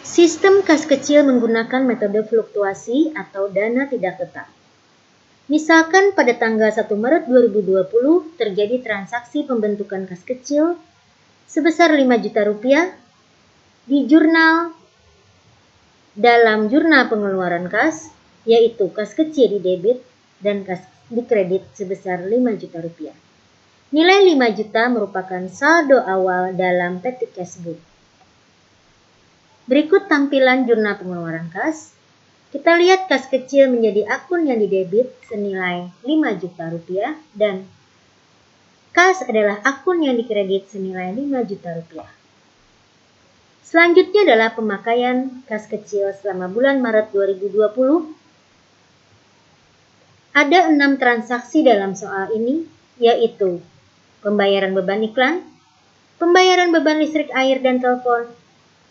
Sistem kas kecil menggunakan metode fluktuasi atau dana tidak tetap. Misalkan pada tanggal 1 Maret 2020 terjadi transaksi pembentukan kas kecil sebesar 5 juta rupiah di jurnal dalam jurnal pengeluaran kas, yaitu kas kecil di debit dan kas di kredit sebesar 5 juta rupiah. Nilai 5 juta merupakan saldo awal dalam Petty Cash Book. Berikut tampilan jurnal pengeluaran kas. Kita lihat kas kecil menjadi akun yang didebit senilai 5 juta rupiah dan kas adalah akun yang dikredit senilai 5 juta rupiah. Selanjutnya adalah pemakaian kas kecil selama bulan Maret 2020. Ada 6 transaksi dalam soal ini, yaitu pembayaran beban iklan, pembayaran beban listrik, air, dan telepon,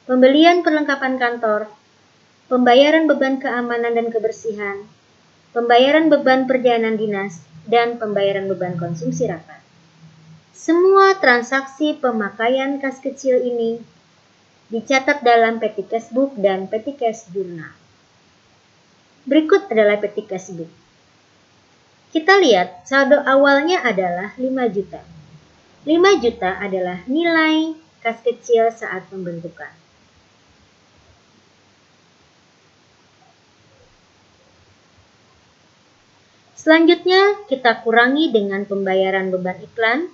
pembelian perlengkapan kantor, pembayaran beban keamanan dan kebersihan, pembayaran beban perjalanan dinas, dan pembayaran beban konsumsi rapat. Semua transaksi pemakaian kas kecil ini dicatat dalam Petty Cash Book dan Petty Cash Journal. Berikut adalah Petty Cash Book. Kita lihat saldo awalnya adalah 5 juta. 5 juta adalah nilai kas kecil saat pembentukan. Selanjutnya kita kurangi dengan pembayaran beban iklan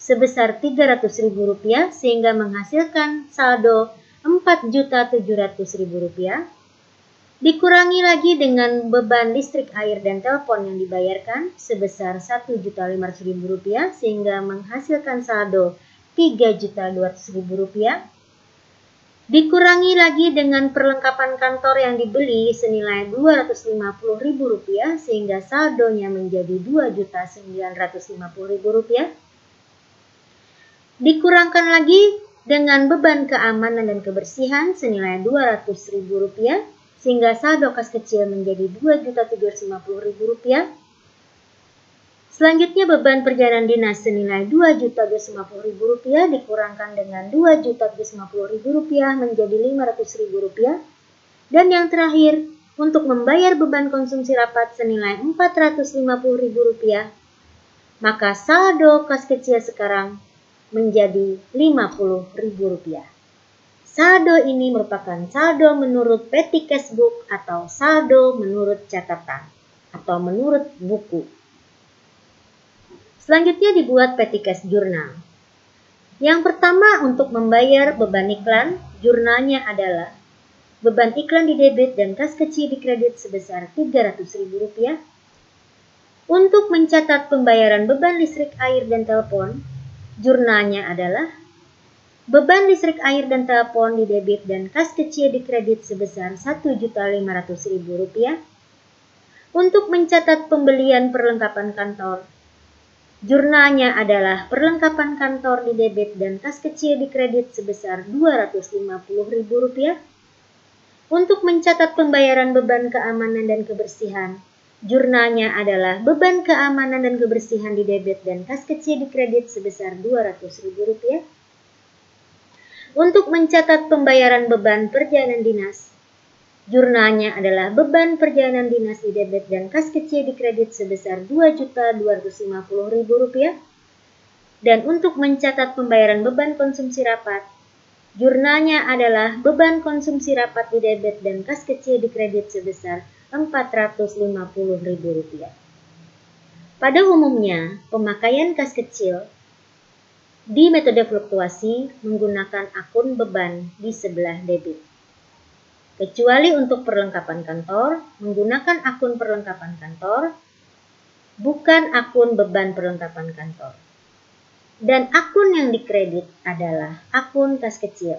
sebesar Rp300.000 sehingga menghasilkan saldo Rp4.700.000. Dikurangi lagi dengan beban listrik, air, dan telepon yang dibayarkan sebesar Rp1.500.000 sehingga menghasilkan saldo Rp3.200.000. Dikurangi lagi dengan perlengkapan kantor yang dibeli senilai Rp250.000 sehingga saldonya menjadi Rp2.950.000. Dikurangkan lagi dengan beban keamanan dan kebersihan senilai Rp200.000 sehingga saldo kas kecil menjadi Rp2.750.000. Selanjutnya beban perjalanan dinas senilai Rp2.250.000 dikurangkan dengan Rp2.250.000 menjadi Rp500.000. Dan yang terakhir, untuk membayar beban konsumsi rapat senilai Rp450.000, maka saldo kas kecil sekarang menjadi Rp50.000. Saldo ini merupakan saldo menurut Petty Cash Book atau saldo menurut catatan atau menurut buku. Selanjutnya dibuat Petty Cash Journal. Yang pertama, untuk membayar beban iklan, jurnalnya adalah beban iklan di debit dan kas kecil di kredit sebesar Rp300.000. Untuk mencatat pembayaran beban listrik, air, dan telepon, jurnalnya adalah beban listrik, air, dan telepon di debit dan kas kecil di kredit sebesar Rp1.500.000. Untuk mencatat pembelian perlengkapan kantor, jurnalnya adalah perlengkapan kantor di debit dan kas kecil di kredit sebesar Rp250.000. Untuk mencatat pembayaran beban keamanan dan kebersihan, jurnalnya adalah beban keamanan dan kebersihan di debit dan kas kecil di kredit sebesar Rp200.000. Untuk mencatat pembayaran beban perjalanan dinas, jurnalnya adalah beban perjalanan dinas di debit dan kas kecil di kredit sebesar Rp2.250.000. Dan untuk mencatat pembayaran beban konsumsi rapat, jurnalnya adalah beban konsumsi rapat di debit dan kas kecil di kredit sebesar Rp450.000. Pada umumnya, pemakaian kas kecil di metode fluktuasi menggunakan akun beban di sebelah debit. Kecuali untuk perlengkapan kantor, menggunakan akun perlengkapan kantor, bukan akun beban perlengkapan kantor. Dan akun yang dikredit adalah akun kas kecil.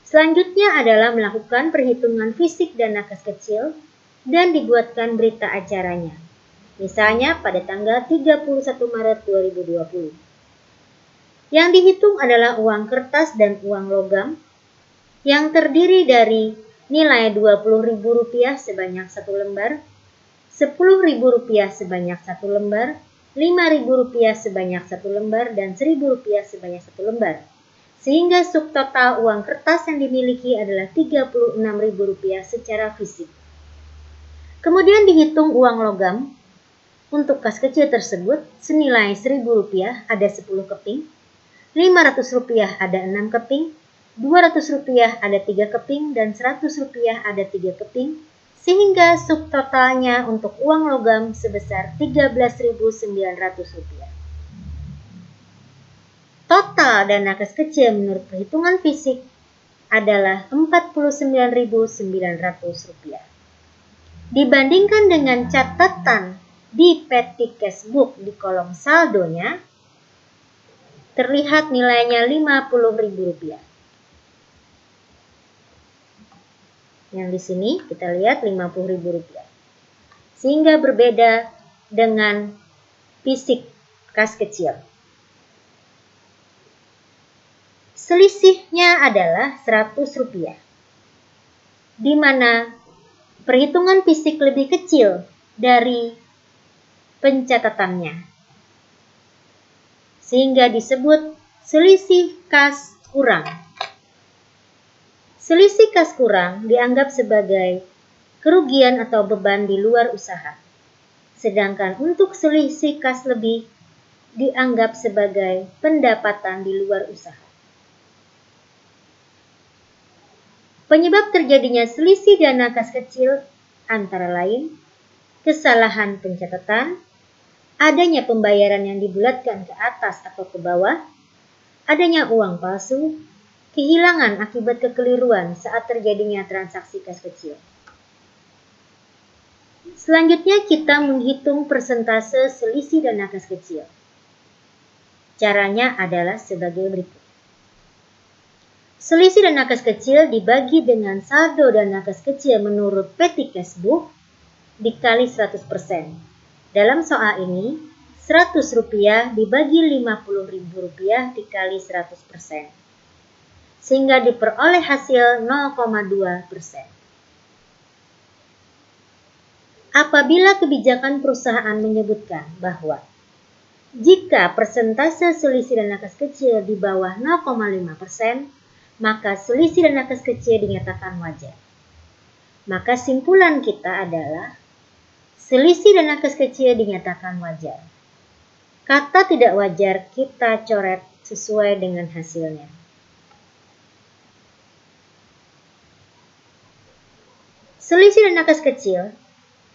Selanjutnya adalah melakukan perhitungan fisik dana kas kecil dan dibuatkan berita acaranya. Misalnya pada tanggal 31 Maret 2020. Yang dihitung adalah uang kertas dan uang logam yang terdiri dari nilai Rp20.000 sebanyak 1 lembar, Rp10.000 sebanyak 1 lembar, Rp5.000 sebanyak 1 lembar, dan Rp1.000 sebanyak 1 lembar. sehingga subtotal uang kertas yang dimiliki adalah Rp36.000 secara fisik. Kemudian dihitung uang logam. Untuk kas kecil tersebut senilai Rp1.000 ada 10 keping, Rp500 ada 6 keping, Rp200 ada 3 keping, dan Rp100 ada 3 keping, sehingga subtotalnya untuk uang logam sebesar Rp13.900. Total dana kas kecil menurut perhitungan fisik adalah Rp49.900. Dibandingkan dengan catatan di petty cash book di kolom saldonya, terlihat nilainya Rp50.000. Yang di sini kita lihat Rp50.000. Sehingga berbeda dengan fisik kas kecil. Selisihnya adalah Rp100, di mana perhitungan fisik lebih kecil dari pencatatannya, sehingga disebut selisih kas kurang. Selisih kas kurang dianggap sebagai kerugian atau beban di luar usaha, sedangkan untuk selisih kas lebih dianggap sebagai pendapatan di luar usaha. Penyebab terjadinya selisih dana kas kecil antara lain kesalahan pencatatan, adanya pembayaran yang dibulatkan ke atas atau ke bawah, adanya uang palsu, kehilangan akibat kekeliruan saat terjadinya transaksi kas kecil. Selanjutnya kita menghitung persentase selisih dana kas kecil. Caranya adalah sebagai berikut. Selisih dana kas kecil dibagi dengan saldo dana kas kecil menurut petty cash book dikali 100%. Dalam soal ini, Rp100 dibagi Rp50.000 dikali 100%, sehingga diperoleh hasil 0,2%. Apabila kebijakan perusahaan menyebutkan bahwa jika persentase selisih dana kas kecil di bawah 0,5%, maka selisih dana kas kecil dinyatakan wajar. Maka simpulan kita adalah selisih dana kas kecil dinyatakan wajar. Kata tidak wajar kita coret sesuai dengan hasilnya. Selisih dana kas kecil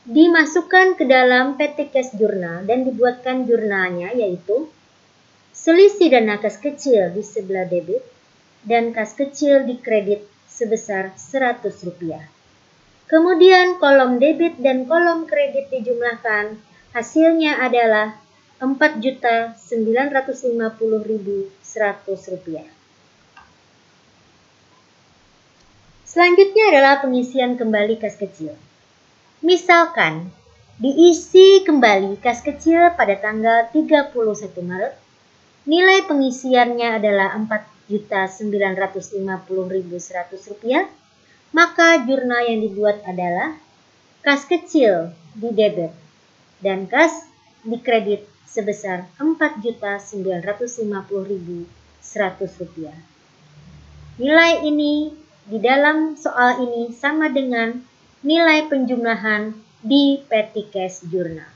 dimasukkan ke dalam petty cash journal dan dibuatkan jurnalnya, yaitu selisih dana kas kecil di sebelah debit dan kas kecil di kredit sebesar Rp100. Kemudian kolom debit dan kolom kredit dijumlahkan, hasilnya adalah Rp4.950.100. Selanjutnya adalah pengisian kembali kas kecil. Misalkan diisi kembali kas kecil pada tanggal 31 Maret, nilai pengisiannya adalah Rp4.950.100, maka jurnal yang dibuat adalah kas kecil di debit dan kas di kredit sebesar Rp4.950.100. Nilai ini di dalam soal ini sama dengan nilai penjumlahan di petty cash journal.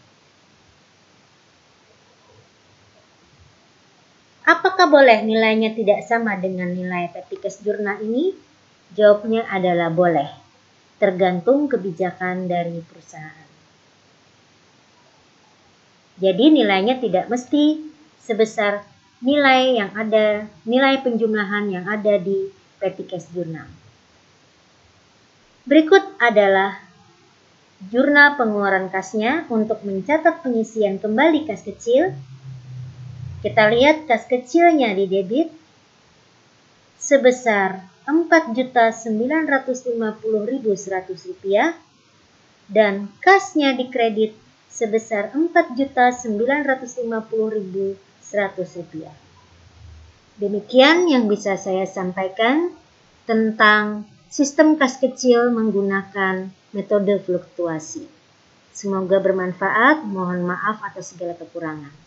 Apakah boleh nilainya tidak sama dengan nilai petty cash journal ini? Jawabnya adalah boleh, tergantung kebijakan dari perusahaan. Jadi nilainya tidak mesti sebesar nilai penjumlahan yang ada di petty cash journal. Berikut adalah jurnal pengeluaran kasnya untuk mencatat pengisian kembali kas kecil. Kita lihat kas kecilnya di debit sebesar Rp4.950.100 dan kasnya di kredit sebesar Rp4.950.100. Demikian yang bisa saya sampaikan tentang sistem kas kecil menggunakan metode fluktuasi. Semoga bermanfaat. Mohon maaf atas segala kekurangan.